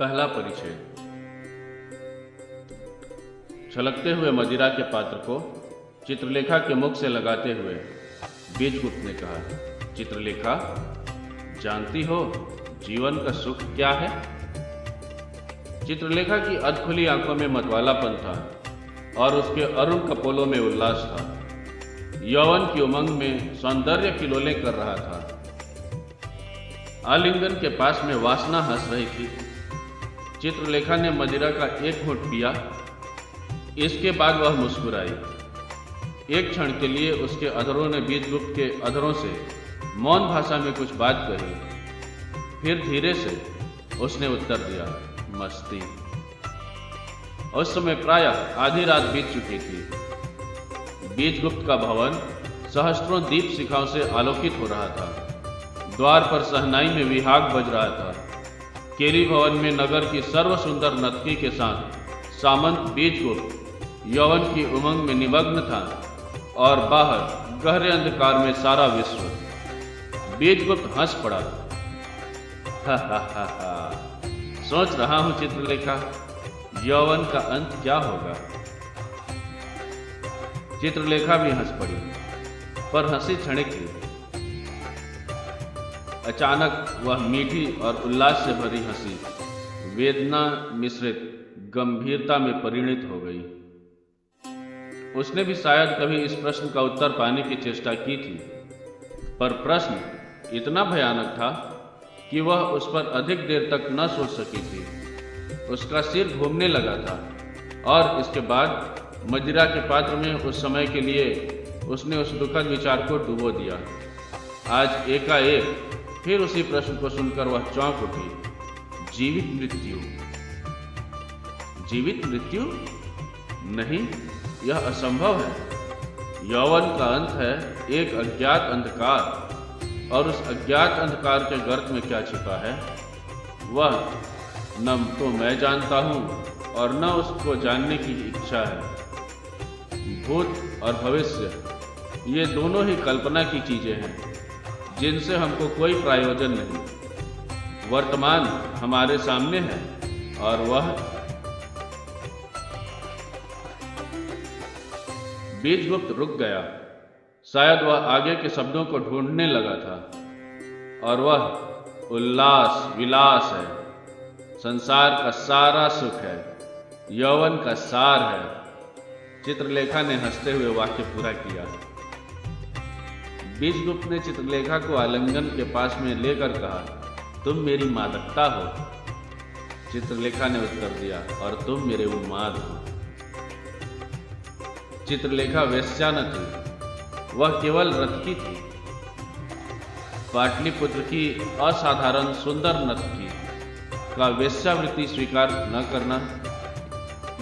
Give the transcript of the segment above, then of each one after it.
पहला परिचय। छलकते हुए मदिरा के पात्र को चित्रलेखा के मुख से लगाते हुए बीजगुप्त ने कहा, चित्रलेखा, जानती हो जीवन का सुख क्या है? चित्रलेखा की अधखुली आंखों में मतवालापन था और उसके अरुण कपोलों में उल्लास था। यौवन की उमंग में सौंदर्य किलोले कर रहा था। आलिंगन के पास में वासना हंस रही थी। चित्रलेखा ने मदिरा का एक घूंट पिया। इसके बाद वह मुस्कुराई। एक क्षण के लिए उसके अधरों ने बीजगुप्त के अधरों से मौन भाषा में कुछ बात कही। फिर धीरे से उसने उत्तर दिया, मस्ती। उस समय प्रायः आधी रात बीत चुकी थी। बीजगुप्त का भवन सहस्त्रों दीप शिखाओं से आलोकित हो रहा था। द्वार पर सहनाई में विहाग बज रहा था। केरी भवन में नगर की सर्व सुंदर नर्तकी के साथ सामंत बीजगुप्त यौवन की उमंग में निमग्न था और बाहर गहरे अंधकार में सारा विश्व। बीजगुप्त हंस पड़ा। हा हा हा हा, सोच रहा हूं चित्रलेखा, यौवन का अंत क्या होगा? चित्रलेखा भी हंस पड़ी, पर हंसी क्षणिक थी। अचानक वह मीठी और उल्लास से भरी हंसी वेदना मिश्रित गंभीरता में परिणित हो गई। उसने भी शायद कभी इस प्रश्न का उत्तर पाने की चेष्टा की थी, पर प्रश्न इतना भयानक था कि वह उस पर अधिक देर तक न सोच सकी थी। उसका सिर घूमने लगा था और इसके बाद मदिरा के पात्र में उस समय के लिए उसने उस दुखद विचार को डुबो दिया। आज एकाएक फिर उसी प्रश्न को सुनकर वह चौंक उठी। जीवित मृत्यु? जीवित मृत्यु? नहीं, यह असंभव है। यौवन का अंत है एक अज्ञात अंधकार, और उस अज्ञात अंधकार के गर्त में क्या छिपा है वह न तो मैं जानता हूं और न उसको जानने की इच्छा है। भूत और भविष्य, ये दोनों ही कल्पना की चीजें हैं जिनसे हमको कोई प्रयोजन नहीं। वर्तमान हमारे सामने है और वह। बीजगुप्त रुक गया। शायद वह आगे के शब्दों को ढूंढने लगा था। और वह उल्लास विलास है, संसार का सारा सुख है, यौवन का सार है। चित्रलेखा ने हंसते हुए वाक्य पूरा किया। बीजगुप्त ने चित्रलेखा को आलिंगन के पास में लेकर कहा, तुम मेरी मादकता हो। चित्रलेखा ने उत्तर दिया, और तुम मेरे उन्माद हो। चित्रलेखा वेश्या न थी, वह केवल रतकी थी। पाटलिपुत्र की असाधारण सुंदर नर्तकी का वेश्यावृत्ति स्वीकार न करना,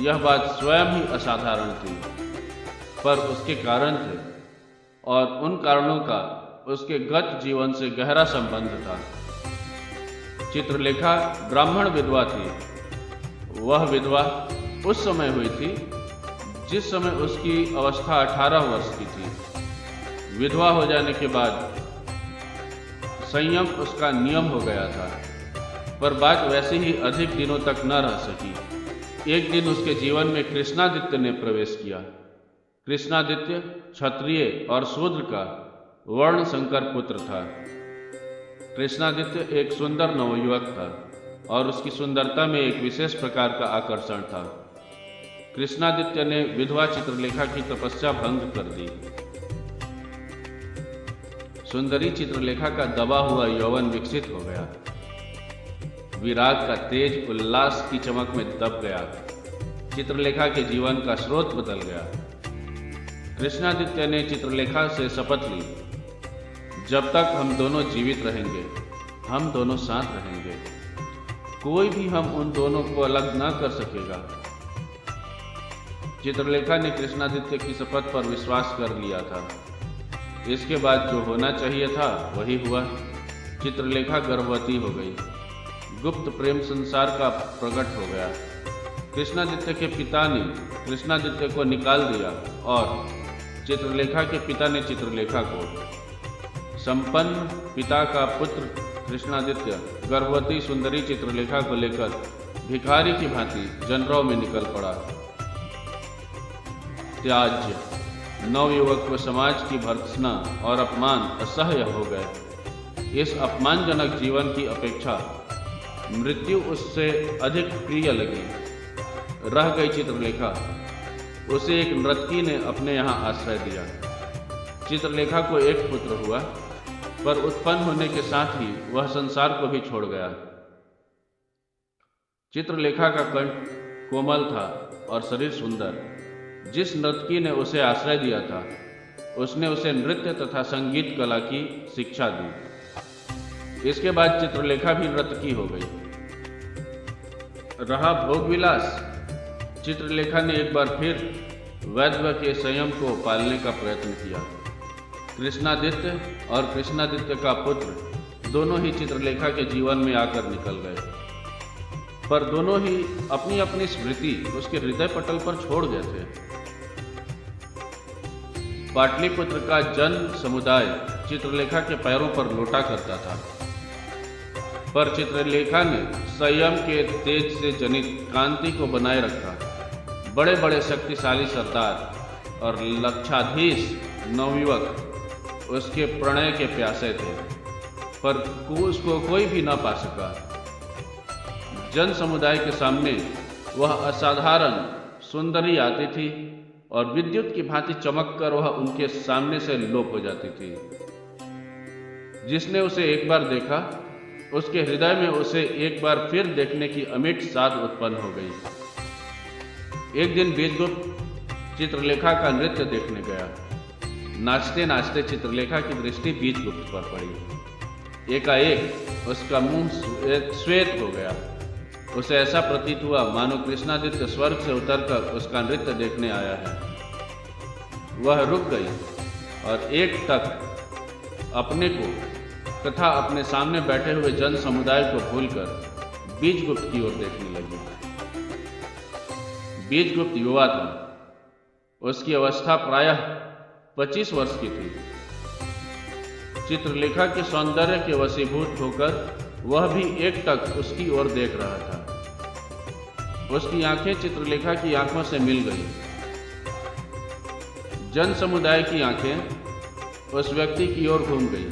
यह बात स्वयं ही असाधारण थी, पर उसके कारण थे और उन कारणों का उसके गत जीवन से गहरा संबंध था। चित्रलेखा ब्राह्मण विधवा थी। वह विधवा उस समय हुई थी जिस समय उसकी अवस्था 18 वर्ष की थी। विधवा हो जाने के बाद संयम उसका नियम हो गया था, पर बात वैसे ही अधिक दिनों तक न रह सकी। एक दिन उसके जीवन में कृष्णादित्य ने प्रवेश किया। कृष्णादित्य क्षत्रिय और शूद्र का वर्ण संकर पुत्र था। कृष्णादित्य एक सुंदर नवयुवक था और उसकी सुंदरता में एक विशेष प्रकार का आकर्षण था। कृष्णादित्य ने विधवा चित्रलेखा की तपस्या भंग कर दी। सुंदरी चित्रलेखा का दबा हुआ यौवन विकसित हो गया। विराग का तेज उल्लास की चमक में दब गया। चित्रलेखा के जीवन का स्रोत बदल गया। कृष्णादित्य ने चित्रलेखा से शपथ ली, जब तक हम दोनों जीवित रहेंगे, हम दोनों साथ रहेंगे। कोई भी हम उन दोनों को अलग न कर सकेगा। चित्रलेखा ने कृष्णादित्य की शपथ पर विश्वास कर लिया था। इसके बाद जो होना चाहिए था वही हुआ। चित्रलेखा गर्भवती हो गई। गुप्त प्रेम संसार का प्रकट हो गया। कृष्णादित्य के पिता ने कृष्णादित्य को निकाल दिया और चित्रलेखा के पिता ने चित्रलेखा को। संपन्न पिता का पुत्र कृष्णादित्य गर्भवती सुंदरी चित्रलेखा को लेकर भिखारी की भांति जनरौ में निकल पड़ा। त्याज्य नवयुवक को समाज की भर्त्सना और अपमान असह्य हो गए। इस अपमानजनक जीवन की अपेक्षा मृत्यु उससे अधिक प्रिय लगी। रह गई चित्रलेखा। उसे एक नर्तकी ने अपने यहाँ आश्रय दिया। चित्रलेखा को एक पुत्र हुआ, पर उत्पन्न होने के साथ ही वह संसार को भी छोड़ गया। चित्रलेखा का कंठ कोमल था और शरीर सुंदर। जिस नर्तकी ने उसे आश्रय दिया था, उसने उसे नृत्य तथा संगीत कला की शिक्षा दी। इसके बाद चित्रलेखा भी नर्तकी हो गई। रहा भोगविलास। चित्रलेखा ने एक बार फिर वैधव्य के संयम को पालने का प्रयत्न किया। कृष्णादित्य और कृष्णादित्य का पुत्र दोनों ही चित्रलेखा के जीवन में आकर निकल गए, पर दोनों ही अपनी अपनी स्मृति उसके हृदय पटल पर छोड़ गए थे। पाटलिपुत्र का जन समुदाय चित्रलेखा के पैरों पर लोटा करता था, पर चित्रलेखा ने संयम के तेज से जनित कांति को बनाए रखा। बड़े बड़े शक्तिशाली सरदार और लक्षाधीश नवयुवक उसके प्रणय के प्यासे थे, पर उसको कोई भी न पा सका। जन समुदाय के सामने वह असाधारण सुंदरी आती थी और विद्युत की भांति चमककर वह उनके सामने से लोप हो जाती थी। जिसने उसे एक बार देखा, उसके हृदय में उसे एक बार फिर देखने की अमिट साध उत्पन्न हो गई। एक दिन बीजगुप्त चित्रलेखा का नृत्य देखने गया। नाचते नाचते चित्रलेखा की दृष्टि बीजगुप्त पर पड़ी। एकाएक उसका मुंह श्वेत हो गया। उसे ऐसा प्रतीत हुआ मानो कृष्णादित्य स्वर्ग से उतरकर उसका नृत्य देखने आया है। वह रुक गई और एक तक अपने को तथा अपने सामने बैठे हुए जन समुदाय को भूलकर बीजगुप्त की ओर देखने लगी। बीजगुप्त युवा था। उसकी अवस्था प्रायः 25 वर्ष की थी। चित्रलेखा के सौंदर्य के वशीभूत होकर वह भी एक टक उसकी ओर देख रहा था। उसकी आंखें चित्रलेखा की आंखों से मिल गई। जन समुदाय की आंखें उस व्यक्ति की ओर घूम गई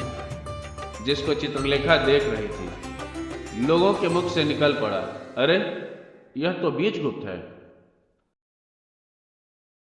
जिसको चित्रलेखा देख रही थी। लोगों के मुख से निकल पड़ा, अरे यह तो बीजगुप्त है।